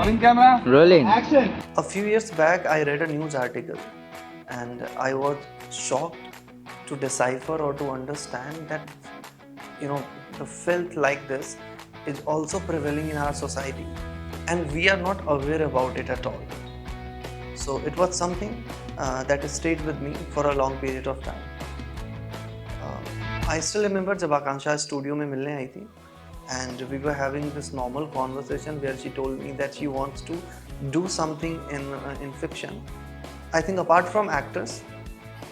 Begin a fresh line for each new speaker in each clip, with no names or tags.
Rolling.
A few years back, I read a news article and I was shocked to decipher or to understand that, the filth like this is also prevailing in our society and we are not aware about it at all. So it was something that stayed with me for a long period of time. I still remember जब आकांक्षा studio में मिलने आई थी and we were having this normal conversation where she told me that she wants to do something in fiction. I think apart from actors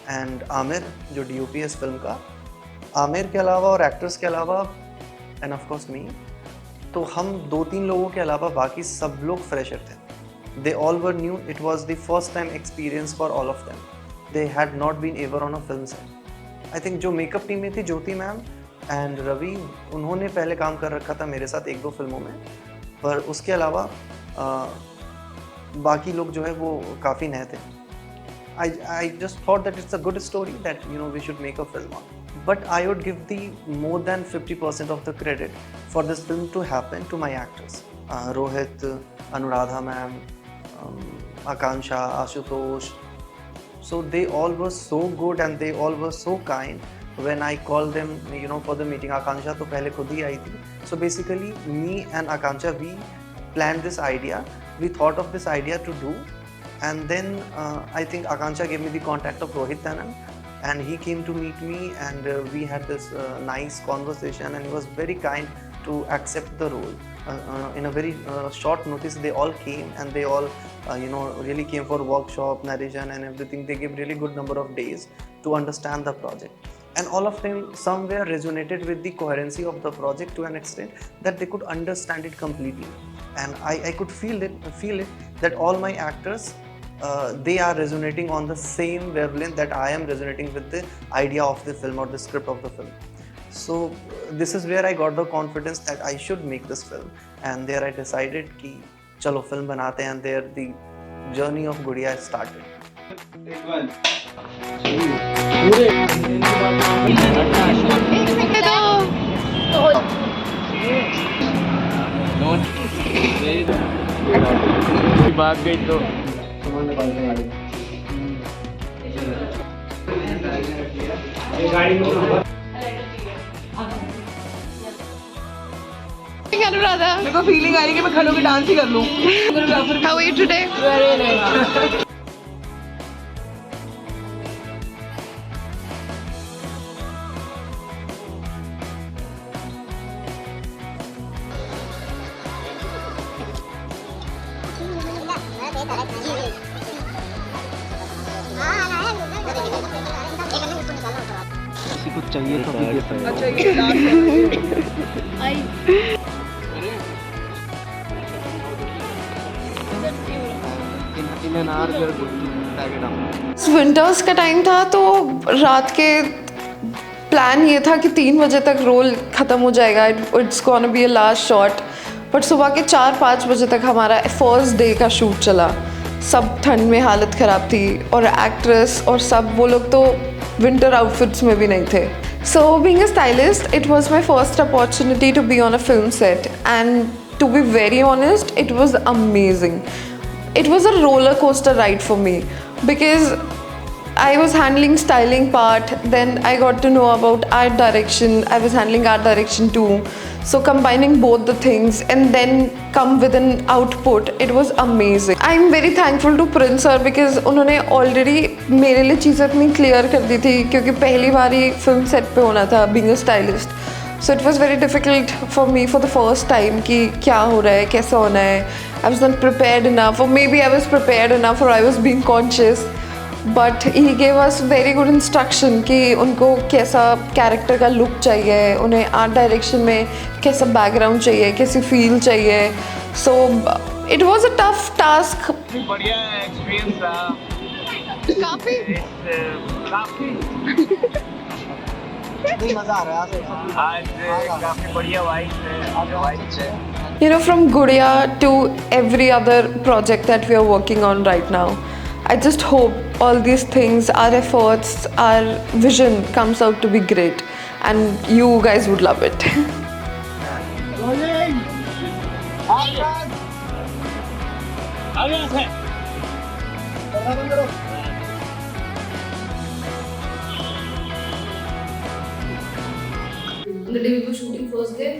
and Amir जो DOP है इस film का, आमिर के अलावा और एक्टर्स के अलावा and of course me, तो हम 2-3 लोगों के अलावा बाकी सब लोग फ्रेशर थे. They all were new. It was the first time experience for all of them. They had not been ever on a film set. I think जो मेकअप टीम में थी ज्योति मैम एंड रवि, उन्होंने पहले काम कर रखा था मेरे साथ 1-2 फिल्मों में, पर उसके अलावा बाकी लोग जो है वो काफ़ी नए थे. I just thought that it's a good story that we should make a film on. But I would give the more than 50% of the credit for this film to happen to my actors. Rohit, Anuradha ma'am, Akansha, Ashutosh. So they all were so good and they all were so kind. When I called them, for the meeting, Akansha तो पहले खुद ही आई थी. So basically, me and Akansha, we planned this idea. We thought of this idea to do, and then I think Akansha gave me the contact of Rohit Tanan, and he came to meet me, and we had this nice conversation, and he was very kind to accept the role. In a very short notice, they all came, and they all really came for workshop, narration and everything. They gave really good number of days to understand the project. And all of them somewhere resonated with the coherency of the project to an extent that they could understand it completely. And I could feel it that all my actors, they are resonating on the same wavelength that I am resonating with the idea of the film or the script of the film. So this is where I got the confidence that I should make this film. And there I decided कि चलो film बनाते हैं, and there the journey of Gudiya started.
भाग गई तो
अनुराधा,
मेरे को feeling आ रही है कि मैं खड़े होकर डांस ही कर लूं.
how are you today?
Very nice.
किसी को चाहिए तो भी दे सकते हो.
अच्छा ये dance
in an hour we are good to tag it out.
Winters का टाइम था तो रात के प्लान ये था कि 3 बजे तक रोल ख़त्म हो जाएगा. It's gonna be a last shot. But सुबह के 4-5 बजे तक हमारा फर्स्ट डे का शूट चला. सब ठंड में हालत ख़राब थी और एक्ट्रेस और सब वो लोग तो विंटर आउटफिट्स में भी नहीं थे. So being a stylist, it was my first opportunity to be on a film set, and to be very honest, it was amazing. It was a roller coaster ride for me because I was handling styling part, then I got to know about art direction. I was handling art direction too. So combining both the things and then come with an output, it was amazing. I'm very thankful to Prince sir because उन्होंने already मेरे लिए चीज़ें इतनी clear कर दी थी क्योंकि पहली बार ही film set पे होना था being a stylist. So it was very difficult for me for the first time कि क्या हो रहा है, कैसा होना है. I was not prepared enough, or maybe I was prepared enough, or I was being conscious. But he gave us very good instruction कि उनको कैसा कैरेक्टर का लुक चाहिए, उन्हें आर्ट डायरेक्शन में कैसा बैकग्राउंड चाहिए, कैसी फील चाहिए. So it was a tough task.
बढ़िया एक्सपीरियंस रहा.
काफी
मजा आ रहा है
आज काफी बढ़िया वाइब्स है.
You know, from Gudiya to every other project that we are working on right now, I just hope all these things, our efforts, our vision comes out to be great, and you guys would love it.
The day we were shooting first day,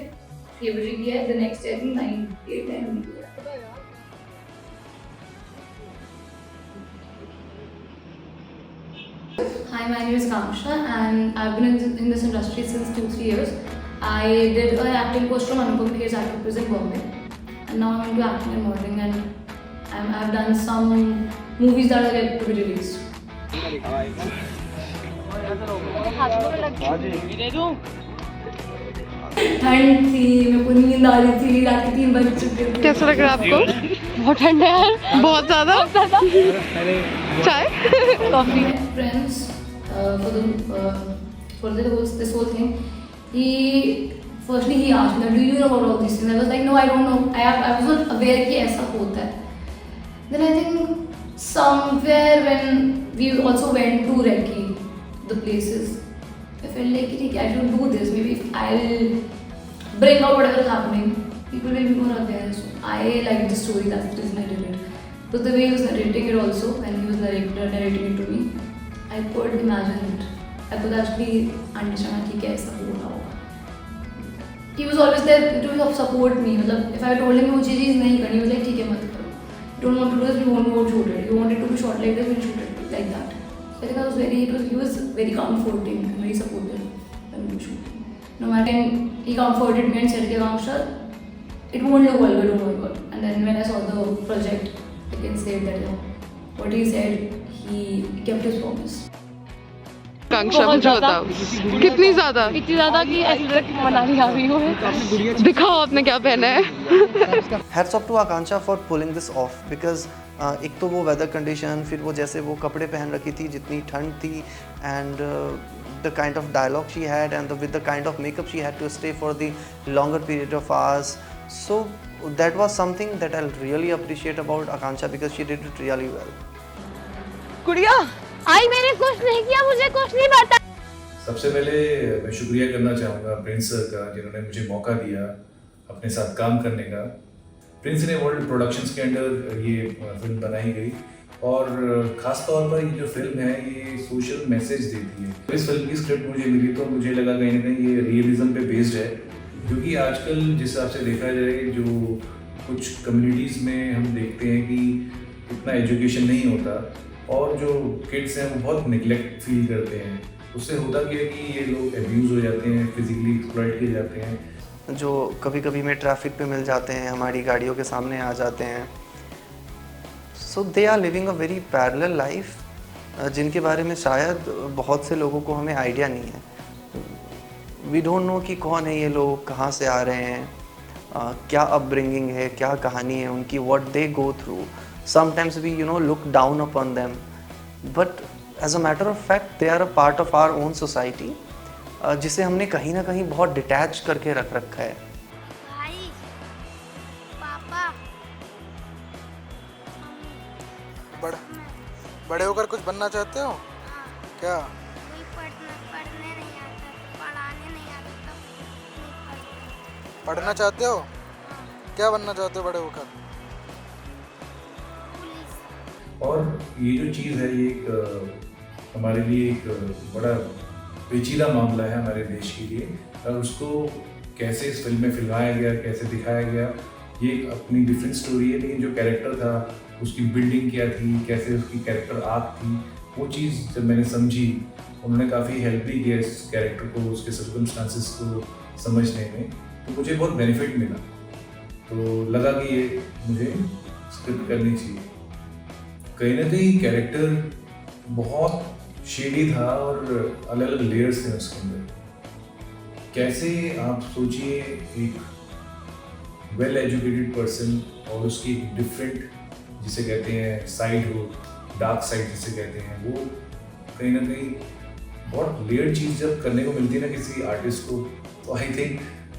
3 बजे किया है, the next day I think 9, 8, 10 में किया। Hi, my name is Kamsha and I've been in this industry since 2-3 years. I did an acting course from Anupam Kher's Acting Quiz in Bombay, and now I'm into acting and modeling, and I've done some movies that are yet to be released. ठंड थी, मेरे को नींद आ रही थी, रात के 3 बज चुके थे।
कैसा लग रहा है आपको? बहुत ठंडा है यार, बहुत ज़्यादा। चाय?
Coffee. Friends, for this whole thing, he asked me, do you know about all these things? I was like, no, I don't know. I was not aware कि ऐसा होता है. Then I think somewhere when we also went to Recce, the places, I felt like I should do this. Maybe if I'll bring out whatever is happening, people will be more aware. So I liked the story. That's the reason I did it. So the way he was narrating it also, when he was narrating it to me, I could imagine it. I could actually understand कि कैसा हो रहा होगा. He was always there to support me. मतलब if I told him मुझे चीज़ नहीं करनी, he was like ठीक है मत करो. You don't want to do this, we won't shoot it. You want it to be shot like this, we'll shoot it like that. So I think he was very comforting and very supportive when we were shooting. No matter he comforted me and said कि Kamsha, it won't look vulgar, don't worry about it. And then when I saw the project, I can say that what he said, he kept his promise.
आकांक्षा मुझे बताओ, कितनी ज़्यादा?
इतनी ज़्यादा कि ऐसे लग रहा है मनाली आ रही हूँ।
दिखाओ आपने क्या पहना है।
Hats off to Akansha for pulling this off because एक तो वो weather condition, फिर वो जैसे वो कपड़े पहन रखी थी, जितनी ठंड थी, and the kind of dialogue she had and with the kind of makeup she had to stay for the longer period of hours. So that was something that I'll really appreciate about Akansha because she did it really well.
गुड़िया
आई मैंने कुछ नहीं किया, मुझे कुछ नहीं पता।
सबसे पहले मैं शुक्रिया करना चाहूँगा प्रिंस सर का, जिन्होंने मुझे मौका दिया अपने साथ काम करने का। प्रिंस ने वर्ल्ड प्रोडक्शंस के अंडर ये फिल्म बनाई गई और ख़ास तौर पर ये जो फिल्म है ये सोशल मैसेज देती है। इस फिल्म की स्क्रिप्ट मुझे मिली तो मुझे लगा कहीं ना कहीं ये रियलिज्म पे बेस्ड है, क्योंकि आजकल जिस हिसाब से देखा जाए जो कुछ कम्युनिटीज़ में हम देखते हैं कि इतना एजुकेशन नहीं होता और जो किड्स हैं वो बहुत निगलेक्ट फील करते हैं। उससे होता क्या है कि ये लोग एब्यूज़ हो जाते हैं, फिजिकली एक्सप्लॉइट किए जाते हैं।
जो कभी कभी में ट्रैफिक पे मिल जाते हैं, हमारी गाड़ियों के सामने आ जाते हैं। So they are living a very parallel life, जिनके बारे में शायद बहुत से लोगों को हमें आइडिया नहीं है। वी डोंट नो कि कौन है ये लोग, कहाँ से आ रहे हैं, क्या अपब्रिंगिंग है, क्या कहानी है उनकी, what they go through. Sometimes we look down upon them, but as a matter of fact they are a part of our own society, जिसे हमने कहीं ना कहीं बहुत डिटैच करके रख रखा है।
भाई, पापा,
बड़े होकर कुछ बनना चाहते हो? क्या?
कोई पढ़ने नहीं आता, पढ़ाने नहीं आता तो नहीं पढ़ते।
पढ़ना चाहते हो? क्या बनना चाहते हो बड़े होकर?
पुलिस।
और ये जो चीज़ है ये एक हमारे लिए एक बड़ा पेचीदा मामला है हमारे देश के लिए, और उसको कैसे इस फिल्म में फिल्माया गया, कैसे दिखाया गया, ये अपनी डिफरेंट स्टोरी है। लेकिन जो कैरेक्टर था उसकी बिल्डिंग क्या थी, कैसे उसकी कैरेक्टर आर्क थी, वो चीज़ जब मैंने समझी, उन्होंने काफ़ी हेल्प भी किया इस कैरेक्टर को, उसके सर्कमस्टांसेस को समझने में, तो मुझे बहुत बेनिफिट मिला। तो लगा कि ये मुझे स्क्रिप्ट करनी चाहिए। कहीं ना कहीं कैरेक्टर बहुत शेडी था और अलग अलग लेयर्स थे उसके अंदर। कैसे आप सोचिए एक वेल एजुकेटेड पर्सन और उसकी एक डिफरेंट जिसे कहते हैं साइड हो, डार्क साइड जिसे कहते हैं, वो कहीं ना कहीं बहुत लेयर चीज़ जब करने को मिलती है ना किसी आर्टिस्ट को, तो आई थिंक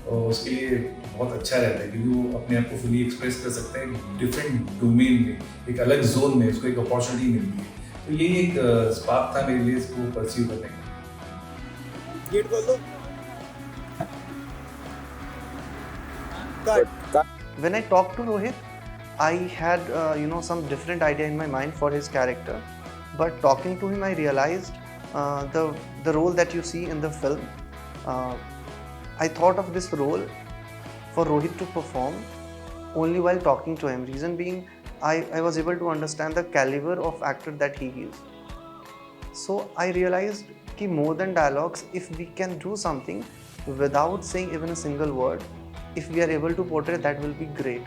उसके लिए बहुत अच्छा रहता है, क्योंकि वो अपने आप को फुली एक्सप्रेस कर सकते हैं डिफरेंट डोमेन में, एक अलग जोन में, उसको एक अपॉर्चुनिटी मिलती है। तो ये एक स्पार्क था मेरे लिए इसको परस्यू करने का।
गेट खोल दो।
When I talked to Rohit, I had some different idea in my mind for his character, but talking to him I realized the role that you see in the film, I thought of this role for Rohit to perform only while talking to him. Reason being, I was able to understand the caliber of actor that he is. So I realized कि more than dialogues, if we can do something without saying even a single word, if we are able to portray, that will be great.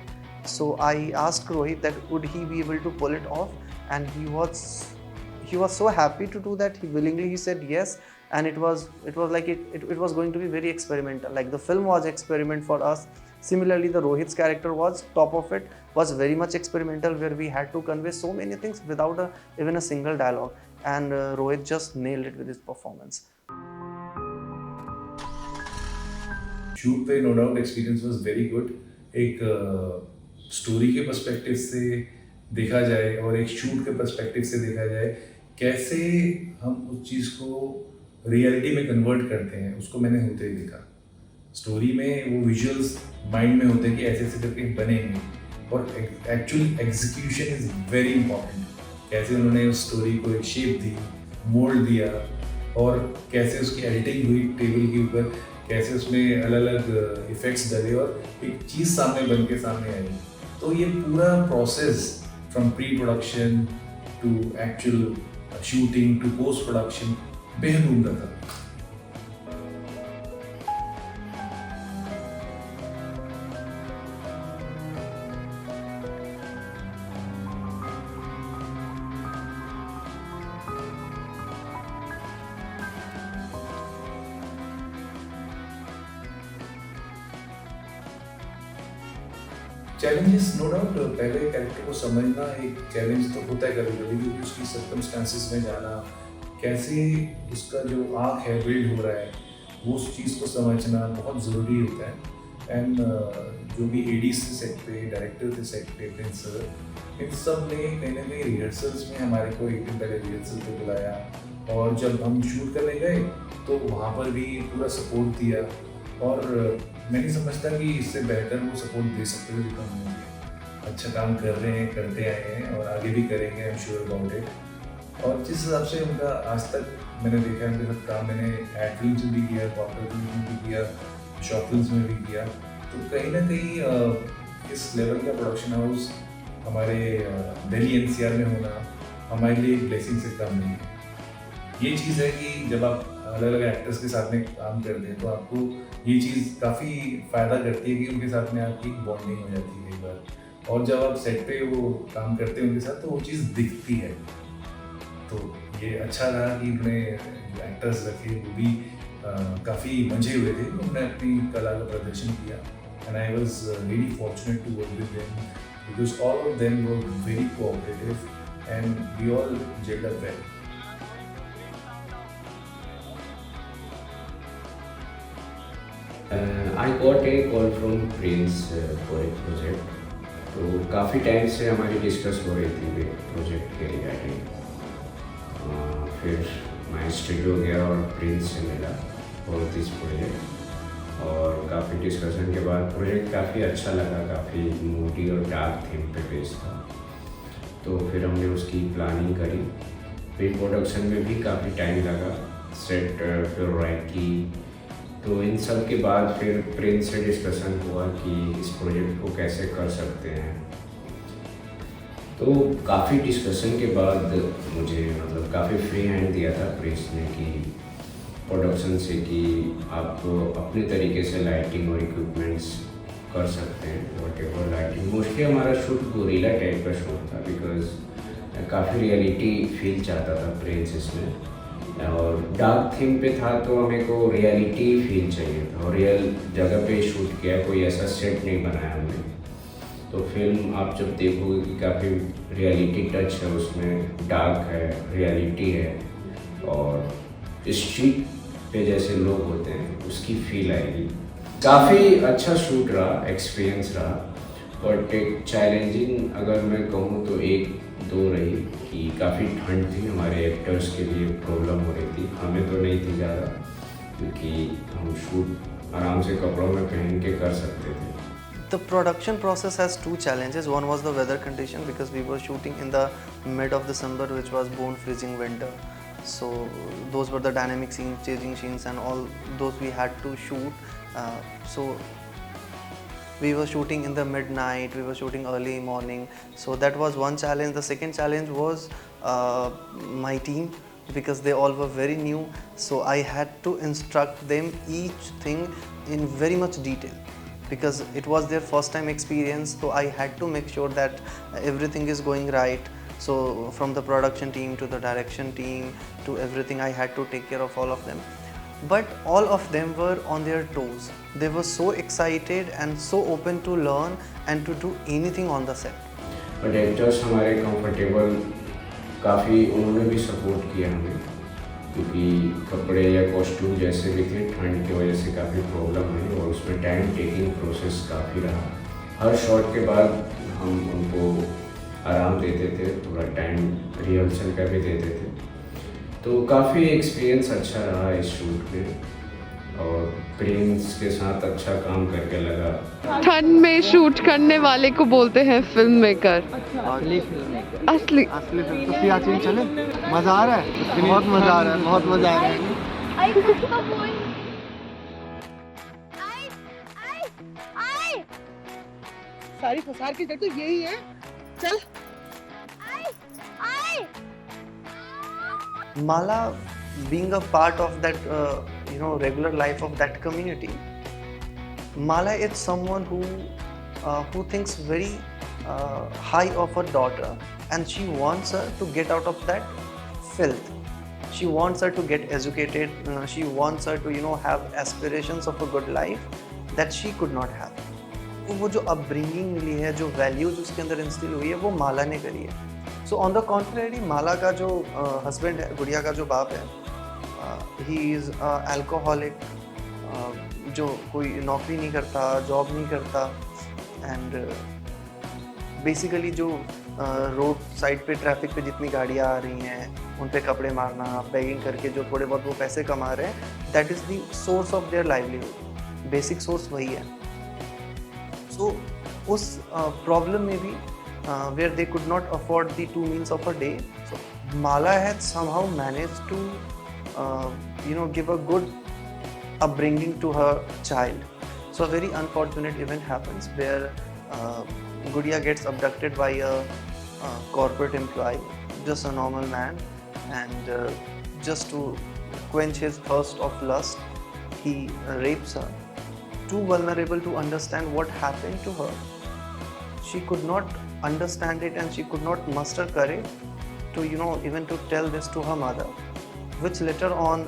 So I asked Rohit that would he be able to pull it off, and he was so happy to do that. He said yes, and it was like it was going to be very experimental. Like the film was experiment for us. Similarly, the Rohit's character was top of it, was very much experimental, where we had to convey so many things without even a single dialogue, and Rohit just nailed it with his performance.
Shoot पे no doubt experience was very good. एक story के perspective से देखा जाए और एक shoot के perspective से देखा जाए, कैसे हम उस चीज़ को रियलिटी में कन्वर्ट करते हैं, उसको मैंने होते ही देखा. स्टोरी में वो विजुअल्स माइंड में होते हैं कि ऐसे ऐसे करके बनेंगे, और actual execution is very important. कैसे उन्होंने उस स्टोरी को एक शेप दी, मोल्ड दिया, और कैसे उसकी एडिटिंग हुई टेबल के ऊपर, कैसे उसमें अलग अलग इफ़ेक्ट्स डले और एक चीज़ सामने बन के सामने आई. तो ये पूरा process from pre production to actual shooting to post production बेहद उम्दा था. चैलेंजेस नो डाउट, पहले कैरेक्टर को समझना एक चैलेंज तो होता है कभी कभी, क्योंकि उसकी सर्कमस्टांसिस में जाना, कैसे उसका जो आँख है बिल्ड हो रहा है, वो उस चीज़ को समझना बहुत ज़रूरी होता है. एंड जो भी एडीज थे सेट पे, डायरेक्टर थे सेट पे, प्रिंस सर, इन सब ने कहीं ना कहीं रिहर्सल्स में हमारे को एक दिन पहले रिहर्सल पे बुलाया, और जब हम शूट करने गए तो वहाँ पर भी पूरा सपोर्ट दिया. और मैं नहीं समझता कि इससे बेहतर वो सपोर्ट दे सकते हो जितना हम अच्छा काम कर रहे हैं, करते आए हैं और आगे भी करेंगे, I am sure about it. और जिस हिसाब से उनका आज तक मैंने देखा है, उनके साथ काम मैंने एड फिल्म में भी किया, कॉर्पोरेट फिल्म में भी किया, शॉर्ट फिल्म में भी किया, तो कहीं ना कहीं इस लेवल का प्रोडक्शन हाउस हमारे दिल्ली NCR में होना हमारे लिए ब्लेसिंग से कम नहीं है. ये चीज़ है कि जब आप अलग अलग एक्टर्स के साथ में काम करते हैं तो आपको ये चीज़ काफ़ी फ़ायदा करती है कि उनके साथ में आपकी बॉन्डिंग हो जाती है एक बार, और जब आप सेट पे वो काम करते हैं उनके साथ तो वो चीज़ दिखती है. तो ये अच्छा रहा कि उन्होंने जो एक्टर्स रखे वो भी काफ़ी मंझे हुए थे, उन्होंने अपनी कला का प्रदर्शन किया. And I was really fortunate to work with them because all of them were very cooperative and we all gelled up well.
I got a call from Prince for a project. तो काफ़ी time से हमारी discuss हो रही थी project के regarding. फिर मैं स्टूडियो गया और प्रिंस से मिला फॉर दिस प्रोजेक्ट, और काफ़ी डिस्कशन के बाद प्रोजेक्ट काफ़ी अच्छा लगा. काफ़ी मूडी और डार्क थीम पे बेस्ड था. तो फिर हमने उसकी प्लानिंग करी. प्री प्रोडक्शन में भी काफ़ी टाइम लगा, सेट फिर रैकी. तो इन सब के बाद फिर प्रिंस से डिस्कशन हुआ कि इस प्रोजेक्ट को कैसे कर सकते हैं. तो काफ़ी डिस्कशन के बाद मुझे मतलब काफ़ी फ्री हैंड दिया था प्रिंस ने कि प्रोडक्शन से कि आप अपने तरीके से लाइटिंग और इक्विपमेंट्स कर सकते हैं, व्हाटएवर लाइटिंग. मोस्टली हमारा शूट गोरिल्ला टाइप का शूट था बिकॉज काफ़ी रियलिटी फील चाहता था प्रिंस इसमें, और डार्क थीम पे था तो हमें को रियलिटी फील चाहिए था, और रियल जगह पे शूट किया, कोई ऐसा सेट नहीं बनाया हमने. तो फिल्म आप जब देखोगे कि काफ़ी रियलिटी टच है उसमें, डार्क है, रियलिटी है, और स्ट्रीट पे जैसे लोग होते हैं उसकी फील आएगी. काफ़ी अच्छा शूट रहा, एक्सपीरियंस रहा. बट एक चैलेंजिंग अगर मैं कहूँ तो एक दो रही कि काफ़ी ठंड थी, हमारे एक्टर्स के लिए प्रॉब्लम हो रही थी. हमें तो नहीं थी ज़्यादा, क्योंकि हम शूट आराम से कपड़ों में पहन के कर सकते थे.
The production process has two challenges. One was the weather condition, because we were shooting in the mid of December, which was bone freezing winter. So those were the dynamic scenes, changing scenes and all those we had to shoot. So we were shooting in the midnight, we were shooting early morning. So that was one challenge. The second challenge was my team, because they all were very new. So I had to instruct them each thing in very much detail, because it was their first time experience. So I had to make sure that everything is going right. So from the production team to the direction team to everything, I had to take care of all of them. But all of them were on their toes. They were so excited and so open to learn and to do anything on the set.
But actors हमारे comfortable काफ़ी, उन्होंने भी support किया हमें, क्योंकि कपड़े या costume जैसे भी थे ठंड की वजह से काफ़ी प्रॉब्लम हुई और उसमें टाइम टेकिंग प्रोसेस काफ़ी रहा। हर शॉट के बाद हम उनको आराम देते थे, थोड़ा टाइम रिहर्सल का भी देते थे। तो काफ़ी एक्सपीरियंस अच्छा रहा इस शूट में और प्रिंस के साथ अच्छा काम करके लगा।
ठंड में शूट करने वाले को बोलते हैं फिल्म मेकर।
असली फिल्म मेकर,
असली
असली फिल्म। तो सियाचिन चले, मज़ा आ रहा है, बहुत मज़ा आ रहा है, बहुत मज़ा आ रहा है।
सारी फसार की जड़ तो यही है। चल
Mala, being a part of that regular life of that community, Mala is someone who thinks very high of her daughter, and she wants her to get out of that filth. She wants her to get educated. She wants her to have aspirations of a good life that she could not have. वो जो upbringing मिली है, जो values उसके अंदर instill हुई है, वो माला ने करी है। So on the contrary, माला का जो husband है, गुड़िया का जो बाप है, he is alcoholic, जो कोई नौकरी नहीं करता, जॉब नहीं करता, and बेसिकली जो रोड साइड पे ट्रैफिक पे जितनी गाड़ियाँ आ रही हैं उन पे कपड़े मारना, बेगिंग करके जो थोड़े बहुत वो पैसे कमा रहे हैं, that is the source of their livelihood. Basic source वही है। सो उस प्रॉब्लम में भी where they could not afford the 2 meals of a day, so Mala had somehow managed to give a good upbringing to her child. So a very unfortunate event happens where Gudiya gets abducted by a corporate employee, just a normal man, and just to quench his thirst of lust, he rapes her. Too vulnerable to understand what happened to her, she could not understand it, and she could not muster courage to even to tell this to her mother, which later on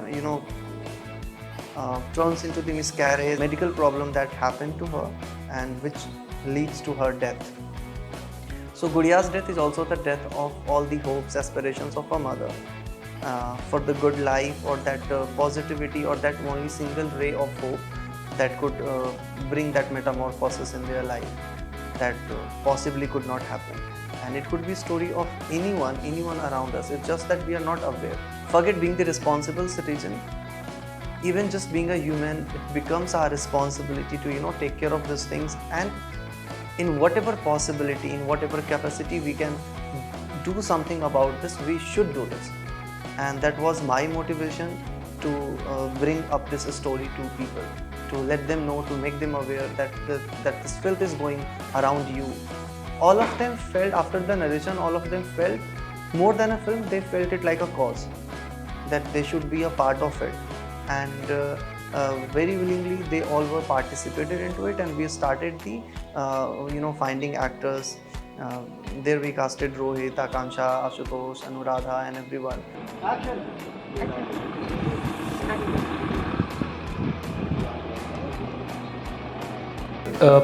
turns into the miscarriage, medical problem that happened to her, and which leads to her death. So Gudiya's death is also the death of all the hopes, aspirations of her mother for the good life, or that positivity, or that only single ray of hope that could bring that metamorphosis in their life that possibly could not happen. And it could be story of anyone around us. It's just that we are not aware. Forget being the responsible citizen. Even just being a human, it becomes our responsibility to take care of these things, and in whatever possibility, in whatever capacity we can do something about this, we should do this. And that was my motivation to bring up this story to people, to let them know, to make them aware that this filth is going around you. All of them felt, after the narration, all of them felt more than a film, they felt it like a cause, that they should be a part of it. And very willingly they all were participated into it, and we started the finding actors. There we casted Rohit, Akansha, Ashutosh, Anuradha, and everyone.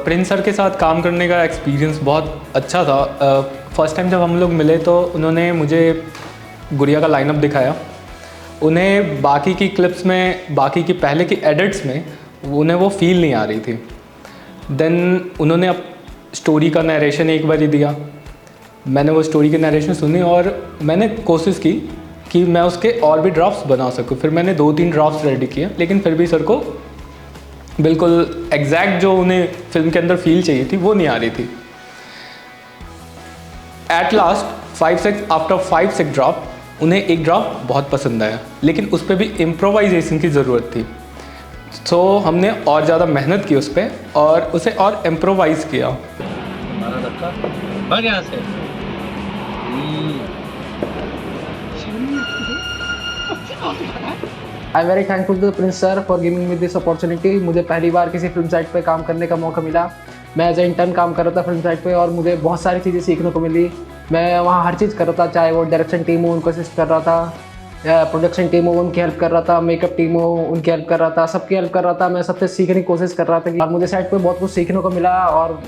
Prince sir के साथ काम करने का experience बहुत अच्छा था। First time जब हम लोग मिले तो उन्होंने मुझे गुड़िया का लाइनअप दिखाया। उन्हें बाकी की क्लिप्स में, बाकी की पहले की एडिट्स में उन्हें वो फील नहीं आ रही थी। देन उन्होंने अब स्टोरी का नरेशन एक बार ही दिया। मैंने वो स्टोरी की नरेशन सुनी और मैंने कोशिश की कि मैं उसके और भी ड्राफ्ट्स बना सकूं। फिर मैंने 2-3 ड्राफ्ट्स रेडी किए, लेकिन फिर भी सर को बिल्कुल एग्जैक्ट जो उन्हें फिल्म के अंदर फील चाहिए थी वो नहीं आ रही थी। एट लास्ट 5-6 आफ्टर 5-6 ड्रॉप उन्हें एक ड्रॉप बहुत पसंद आया, लेकिन उस पर भी इम्प्रोवाइजेशन की ज़रूरत थी। सो हमने और ज़्यादा मेहनत की उस पर और उसे और इम्प्रोवाइज़ किया।
I am very thankful to Prince sir for giving me this opportunity. मुझे पहली बार किसी फिल्म साइट पे काम करने का मौका मिला। मैं एज ए इंटर्न काम कर रहा था फिल्म साइट पे और मुझे बहुत सारी चीज़ें सीखने को मिली। मैं वहाँ हर चीज़ कर रहा था, चाहे वो डायरेक्शन टीम हो उनको असिस्ट कर रहा था, या प्रोडक्शन टीम हो उनकी हेल्प कर रहा था, मेकअप टीम हो उनकी हेल्प कर रहा था, सबकी हेल्प कर रहा था। मैं सबसे सीखने की कोशिश कर रहा था कि मुझे साइट पे बहुत कुछ सीखने को मिला और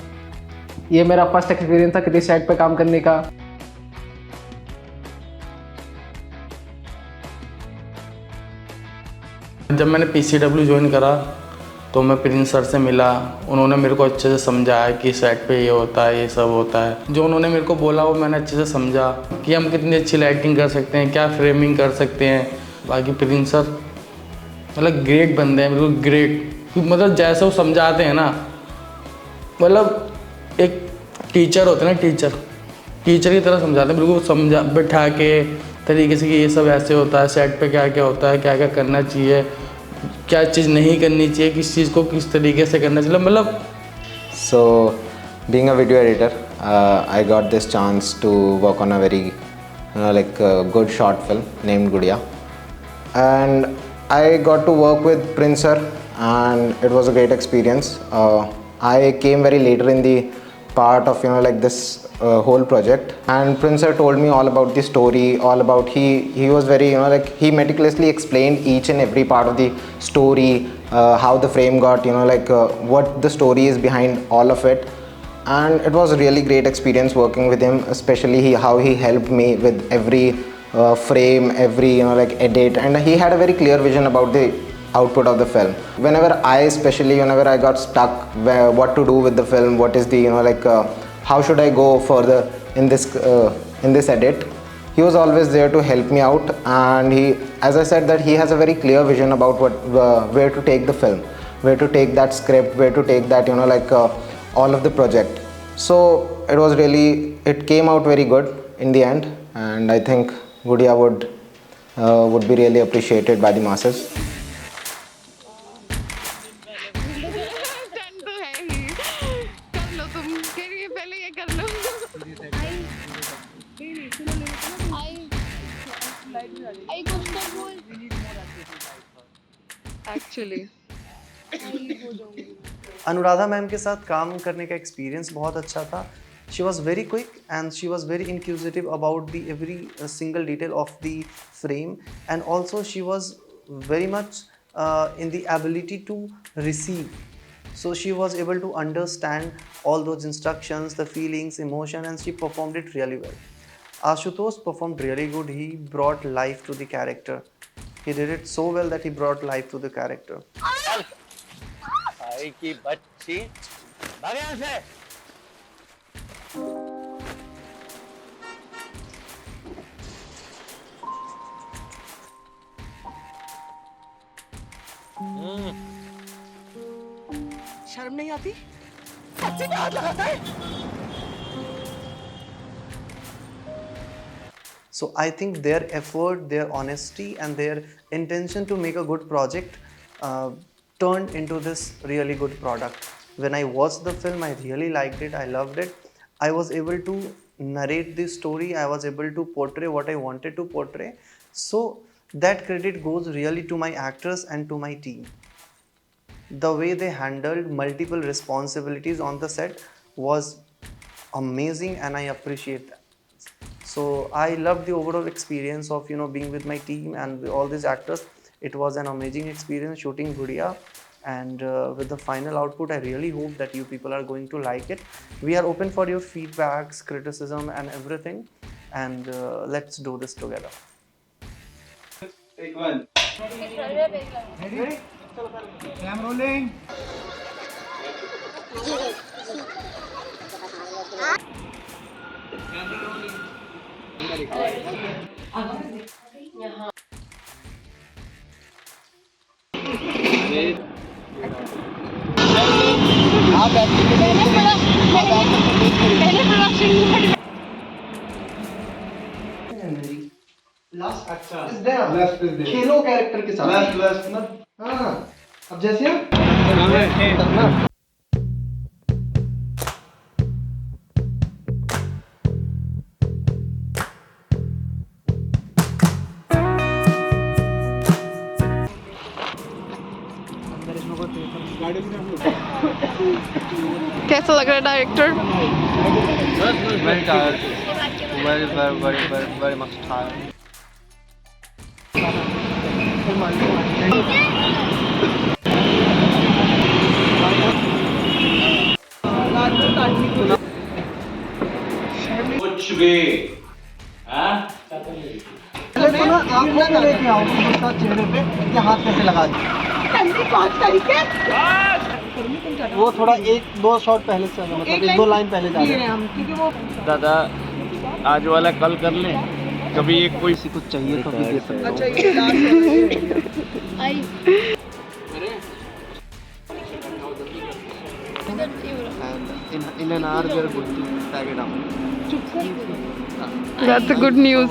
ये मेरा फर्स्ट एक्सपीरियंस था किसी साइट पे काम करने का।
जब मैंने PCW ज्वाइन करा तो मैं प्रिंस सर से मिला। उन्होंने मेरे को अच्छे से समझाया कि सेट पे ये होता है, ये सब होता है। जो उन्होंने मेरे को बोला वो मैंने अच्छे से समझा कि हम कितनी अच्छी लाइटिंग कर सकते हैं, क्या फ्रेमिंग कर सकते हैं। बाकी प्रिंस सर मतलब ग्रेट बंदे हैं, बिल्कुल ग्रेट। मतलब जैसे वो समझाते हैं ना, मतलब एक टीचर होते हैं ना, टीचर की तरह समझाते हैं, बिल्कुल समझा बैठा के तरीके से कि ये सब ऐसे होता है, सेट पे क्या क्या होता है, क्या क्या करना चाहिए, क्या चीज़ नहीं करनी चाहिए, किस चीज़ को किस तरीके से करना चाहिए, मतलब।
So, being a video editor, I got this chance to work on a very good short film named Gudiya, and I got to work with Prince sir, and it was a great experience. I came very later in the part of this whole project, and Prince sir told me all about the story, all about he was very he meticulously explained each and every part of the story, how the frame got what the story is behind all of it. And it was a really great experience working with him, especially how he helped me with every frame, every edit, and he had a very clear vision about the output of the film. Whenever I got stuck what to do with the film, what is the how should I go further in this edit, he was always there to help me out. And he, as I said, that he has a very clear vision about where to take the film, where to take that script, where to take that all of the project. So it came out very good in the end, and I think Gudiya would be really appreciated by the masses.
Actually
Anuradha ma'am के साथ काम करने का experience बहुत अच्छा था. She was very quick and she was very inquisitive about the every single detail of the frame, and also she was very much in the ability to receive. So she was able to understand all those instructions, the feelings, emotion, and she performed it really well. Ashutosh performed really good. He brought life to the character. He did it so well that he brought life to the character.
भाई की बच्ची भाग यहाँ से.
शर्म नहीं आती? सच्ची में हाथ लगाता है?
So I think their effort, their honesty, and their intention to make a good project turned into this really good product. When I watched the film, I really liked it. I loved it. I was able to narrate the story. I was able to portray what I wanted to portray. So that credit goes really to my actors and to my team. The way they handled multiple responsibilities on the set was amazing, and I appreciate that. So I loved the overall experience of being with my team and with all these actors. It was an amazing experience shooting Gudiya, and with the final output, I really hope that you people are going to like it. We are open for your feedbacks, criticism, and everything, and let's do this together.
Take one. Ready? Cam rolling. यहाँ
आप
last अच्छा खेलो character के साथ last ना हाँ अब जैसे हम
कैसा लग रहा है director?
very tired, very much tired.
कुछ भी
पहले तो ना आंखों में लेके आओ उसका चेहरे पे कि हाथ कैसे लगा वो थोड़ा एक दो शॉट पहले से मतलब एक दो लाइन पहले जा रहे हैं क्योंकि वो
दादा आज वाला कल कर लें कभी एक कोई सी कुछ चाहिए तो भी दे सकते हो।
अच्छा ये last
in an hour we are going to tag it out.
That's a good news.